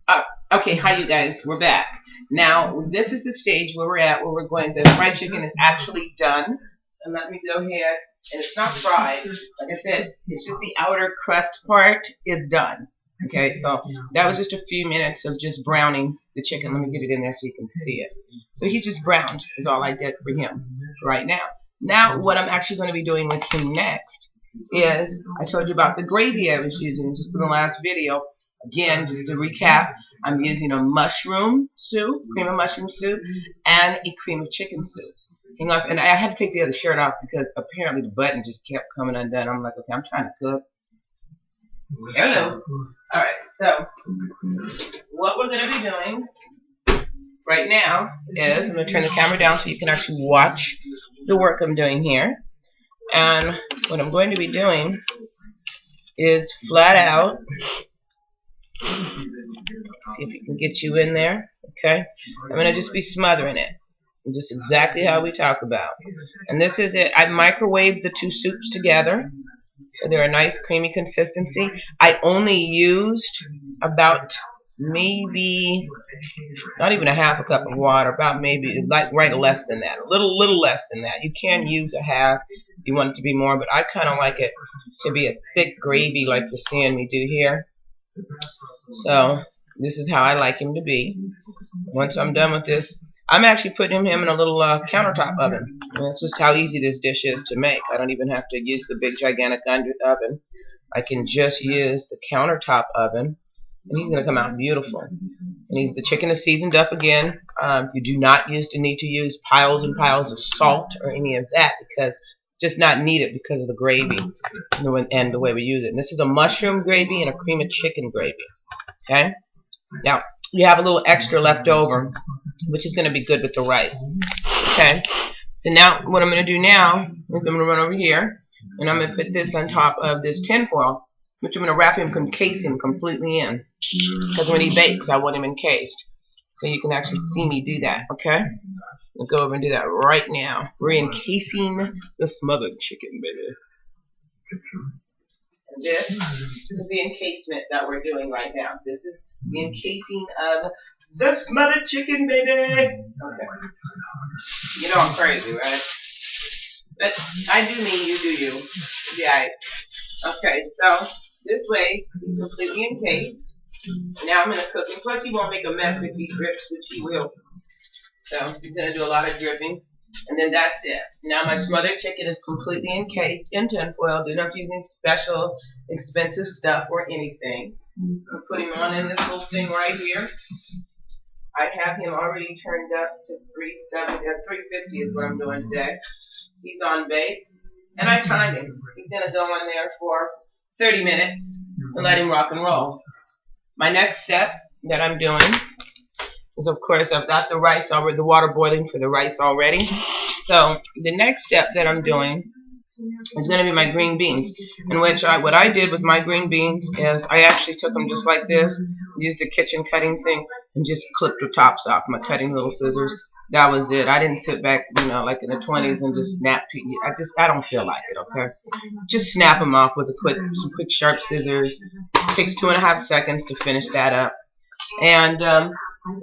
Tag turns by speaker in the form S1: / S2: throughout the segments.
S1: Uh, okay, hi you guys, we're back. Now, this is the stage where we're at, where we're going, the fried chicken is actually done. And let me go ahead, and it's not fried. Like I said, it's just the outer crust part is done. Okay, so that was just a few minutes of just browning the chicken. Let me get it in there so you can see it. So he's just browned is all I did for him right now. Now, what I'm actually going to be doing with him next is, I told you about the gravy I was using just in the last video. Again, just to recap, I'm using a mushroom soup, cream of mushroom soup, and a cream of chicken soup. And I had to take the other shirt off because apparently the button just kept coming undone. I'm like, okay, I'm trying to cook. Hello. All right, so what we're going to be doing right now is, I'm going to turn the camera down so you can actually watch the work I'm doing here. And what I'm going to be doing is flat out, see if we can get you in there, okay? I'm going to just be smothering it, just exactly how we talk about. And this is it. I microwaved the two soups together, so they're a nice creamy consistency. I only used about maybe, not even a half a cup of water, about maybe like right less than that, a little less than that. You can use a half if you want it to be more, but I kind of like it to be a thick gravy like you're seeing me do here. So this is how I like him to be. Once I'm done with this, I'm actually putting him in a little countertop oven. And that's just how easy this dish is to make. I don't even have to use the big gigantic oven. I can just use the countertop oven, and he's going to come out beautiful. And the chicken is seasoned up again. You do not need to use piles and piles of salt or any of that, because it's just not needed because of the gravy and the way we use it. And this is a mushroom gravy and a cream of chicken gravy. Okay? Now, you have a little extra left over, which is going to be good with the rice. Okay? So now, what I'm going to do now is I'm going to run over here, and I'm going to put this on top of this tin foil, which I'm going to wrap him, encase him completely in. Because when he bakes, I want him encased. So you can actually see me do that, okay? We'll go over and do that right now. We're encasing the smothered chicken, baby. And this is the encasement that we're doing right now. This is the encasing of the smothered chicken, baby. Okay. You know I'm crazy, right? But I do me, you do you. Yeah. Okay, so this way, he's completely encased. Now I'm going to cook him. Plus, he won't make a mess if he drips, which he will. So he's going to do a lot of dripping. And then that's it. Now my smothered chicken is completely encased in tin foil. Do not use any special, expensive stuff or anything. I'll put him on in this little thing right here. I have him already turned up to 350 is what I'm doing today. He's on bake. And I timed him. He's going to go in there for 30 minutes and let him rock and roll. My next step that I'm doing is, of course, I've got the rice already, the water boiling for the rice already. So the next step that I'm doing is going to be my green beans, in which what I did with my green beans is I actually took them just like this, used a kitchen cutting thing, and just clipped the tops off my cutting little scissors. That was it. I didn't sit back, like in the 20s and just snap. I don't feel like it, okay? Just snap them off with some quick sharp scissors. It takes 2.5 seconds to finish that up. And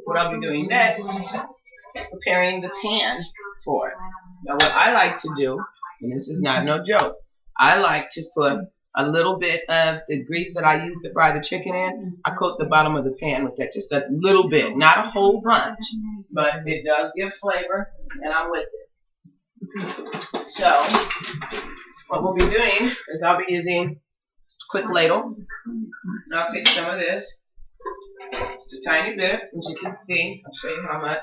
S1: what I'll be doing next is preparing the pan for it. Now what I like to do, and this is not no joke, I like to put a little bit of the grease that I use to fry the chicken in. I coat the bottom of the pan with that, just a little bit, not a whole bunch, but it does give flavor, and I'm with it. So what we'll be doing is I'll be using just a quick ladle. And I'll take some of this, just a tiny bit, as you can see. I'll show you how much.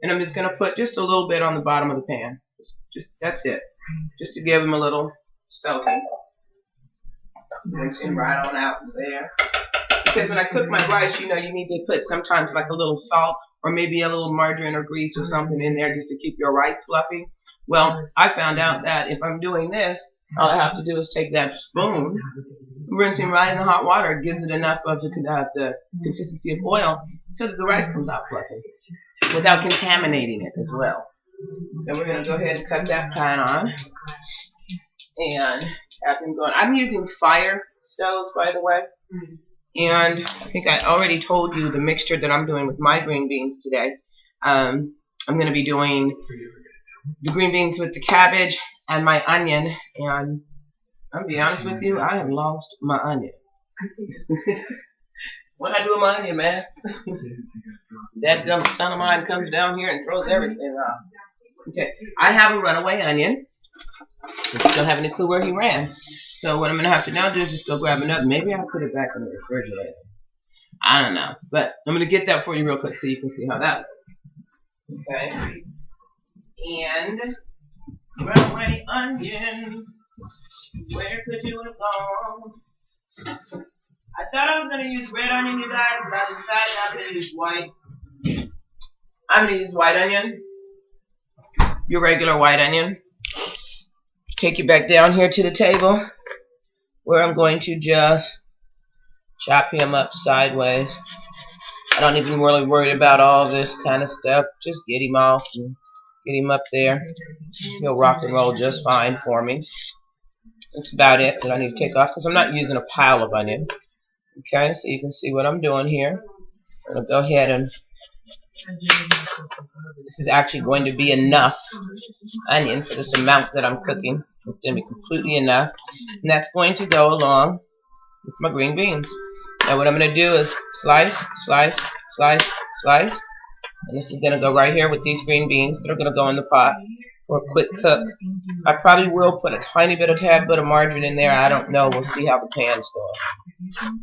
S1: And I'm just going to put just a little bit on the bottom of the pan. Just that's it. Just to give them a little soaking. Mix him right on out there. Because when I cook my rice, you need to put sometimes like a little salt or maybe a little margarine or grease or something in there just to keep your rice fluffy. Well, I found out that if I'm doing this, all I have to do is take that spoon, rinse him right in the hot water. It gives it enough of the consistency of oil so that the rice comes out fluffy without contaminating it as well. So we're going to go ahead and cut that pan on and have him going. I'm using fire stoves, by the way, And I think I already told you the mixture that I'm doing with my green beans today. I'm going to be doing the green beans with the cabbage and my onion. And I'm going to be honest with you, I have lost my onion. What I do with my onion, man? That dumb son of mine comes down here and throws everything off. Okay, I have a runaway onion. I don't have any clue where he ran. So what I'm going to have to now do is just go grab another. Maybe I'll put it back in the refrigerator. I don't know. But I'm going to get that for you real quick so you can see how that looks. Okay. And runaway onion. Where could you have gone? I thought I was going to use red onion, you guys, but I decided I'm going to use white. I'm going to use white onion. Your regular white onion. Take you back down here to the table where I'm going to just chop him up sideways. I don't even really worry about all this kind of stuff. Just get him off and get him up there. He'll rock and roll just fine for me. That's about it that I need to take off because I'm not using a pile of onion. Okay, so you can see what I'm doing here. I'm going to go ahead and this is actually going to be enough onion for this amount that I'm cooking. It's going to be completely enough. And that's going to go along with my green beans. Now what I'm going to do is slice, slice, slice, slice. And this is going to go right here with these green beans that are going to go in the pot for a quick cook. I probably will put a tiny bit of tad bit of margarine in there. I don't know. We'll see how the pan's going.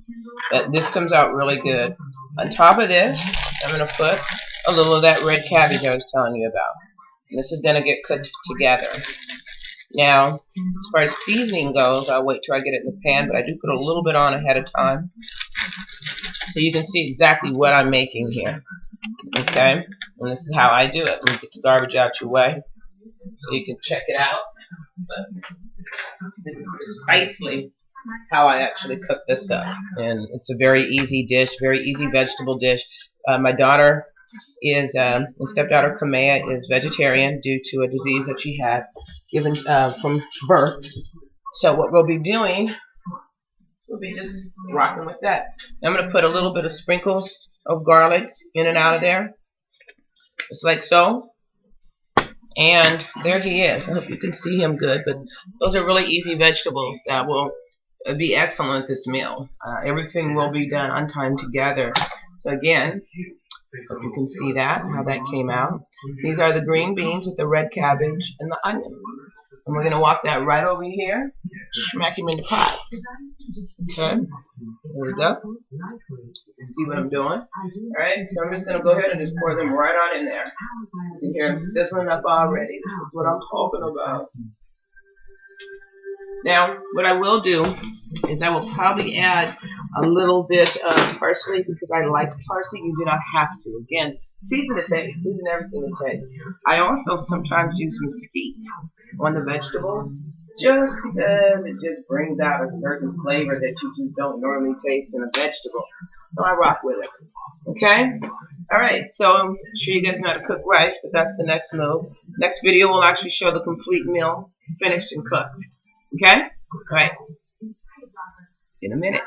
S1: But this comes out really good. On top of this, I'm going to put a little of that red cabbage I was telling you about. And this is going to get cooked together. Now, as far as seasoning goes, I'll wait till I get it in the pan, but I do put a little bit on ahead of time. So you can see exactly what I'm making here. Okay? And this is how I do it. Let me get the garbage out your way so you can check it out. But this is precisely how I actually cook this up. And it's a very easy dish, very easy vegetable dish. My daughter is, my stepdaughter Kamea is vegetarian due to a disease that she had given from birth. So what we'll be doing, we'll be just rocking with that. I'm going to put a little bit of sprinkles of garlic in and out of there, just like so. And there he is. I hope you can see him good, but those are really easy vegetables that will be excellent at this meal. Everything will be done on time together. So again, hope you can see that, how that came out. These are the green beans with the red cabbage and the onion. And we're going to walk that right over here, smack him in the pot. Okay, there we go. You see what I'm doing? Alright, so I'm just going to go ahead and just pour them right on in there. You can hear them sizzling up already. This is what I'm talking about. Now, what I will do is I will probably add a little bit of parsley because I like parsley. You do not have to. Again, season to taste. Season everything to taste. I also sometimes use mesquite on the vegetables just because it just brings out a certain flavor that you just don't normally taste in a vegetable. So I rock with it. Okay? Alright, so I'm sure you guys know how to cook rice, but that's the next move. Next video will actually show the complete meal finished and cooked. Okay? Alright. In a minute.